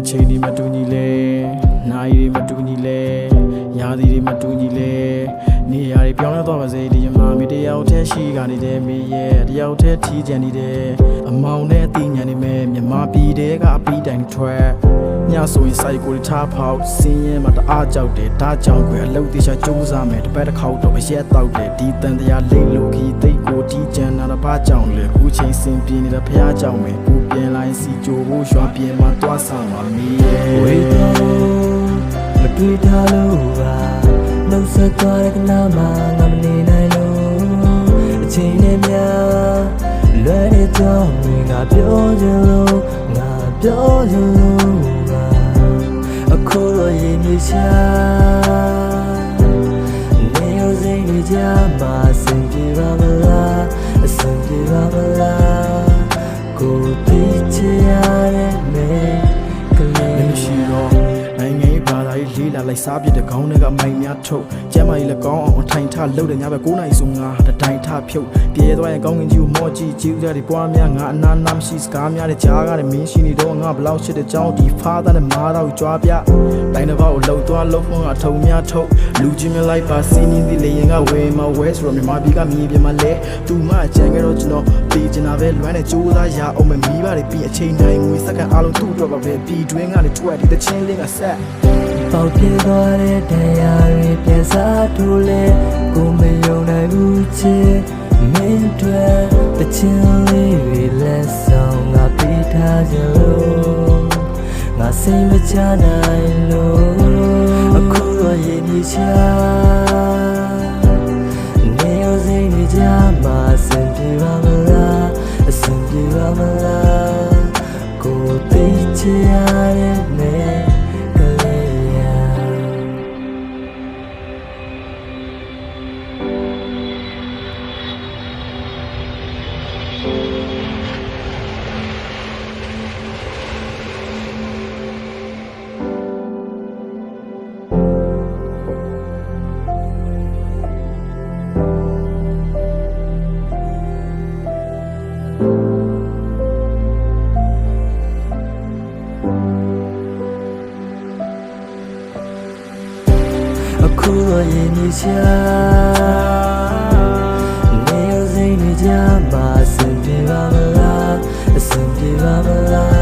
အချိန်ဒီမတူညီလဲနိုင်ဒီမတူညီလဲရာသီဒီမတူညီလဲနေရာတွေပြောင်းလဲသွားပါစေဒီမှာမိတယောက်တည်းရှိကနေတယ်မိရဲ့တယောက်တည်းထီးကြံနေတယ်အမောင်နဲ့အသိဉာဏ်နေမဲ့မြမပြည်တဲကအပီးတိုင်ထွက်ညဆိုရင်စိုက်ကိုထားဖောက်စင်းရဲမှာတအားကြောက်တယ်ဒါကြောင့်ခွေအလုပ်တေချာကြိုးစားမယ်တစ်ပတ်တစ်ခေါက်တော့အရက်တောက်တယ်ဒီတန်တရားလိမ့်လို့ခီးသိတ်ကိုထီးကြံတာတော့ဘာကြောင့်လဲခုချိန်စင်ပြင်းနေတာဖះကြောင့်ပဲပူပြန်လိုက်စီကြိုးဖို့ရွှာပြင်မှာတွားဆောင်မှာမိရဲ့ဝေးတော့မတွေ့ထားလို့ပါနှုတ်ဆက်သွားတဲ့ကနာမှာငါမနေနိုင်လို့အချိန်နဲ့များလွယ်နေတော့ငါပြောချင်လို့ငါပြောချင်လို့အခုတော့ရင်နေချာနေရစိတ်နေကြမှာအဆင်ပြေပါမလားအဆင်ပြေပါမလားကိုသိချင်ရတဲ့မေကလေးရှိတော့နိုင်ငံရေးဘာသာရေးလေးလာလိုက်စားပြတဲ့ခေါင်းတွေကမိုင်များထုတ်ကျမ်းမာရေးလည်းကောင်းအောင်ထိုင်ထလှုပ်တဲ့ညဘက်9နာရီဆိုငါတတိုင်ထဖြုတ်ပြေးသွားရင်ကောင်းကင်ကြီးကိုမော့ကြည့်ကြည့်ကြတဲ့ပွားများငါအနာနာမရှိစကားများတဲ့ကြားကားတဲ့မင်းရှိနေတော့ငါဘလောက်ချစ်တဲ့ကြောင်းဒီဖားသားနဲ့မားတော့ကြွားပြတိုင်းတစ်ပေါက်ကိုလှုပ်သွားလှုပ်ဖို့ငါထုံများထုတ်လူချင်းများလိုက်ပါစီးနေသည်လေရင်ကဝေမဝဲဆိုတော့မြန်မာပြည်ကမြေပြင်မှာလဲသူမအကြံကြတော့ကျွန်တော်ပြေးချင်တာပဲလွမ်းတဲ့ကြိုးစားရအောင်မမီးပါလေပြီးအချိန်တိုင်းငွေစက္ကန့်အားလုံးသူ့တော့ပါပဲပြည်တွင်းကလည်းထွက်ဒီတချင်းလေးကဆက်ပေါက်ပြေသွားတဲ့တရားတွေပြန်စားထိုးလဲကိုမယုံနိုင်ဘူးချစ်မင်းတွေတချင်းလေးတွေလက်ဆောင်ငါပေးထားကြလို့ငါစိတ်မချနိုင်လို့အခုတော့ရင်မြေချာနေရစိတ်နေကြမှာအဆင်ပြေပါမလားအဆင်ပြေပါမလားကိုသိချင်ရတဲ့မေအခုတော့ရင်နေချာနေရစိတ်နေကြမှာအဆင်ပြေပါမလားအဆင်ပြေပါမလား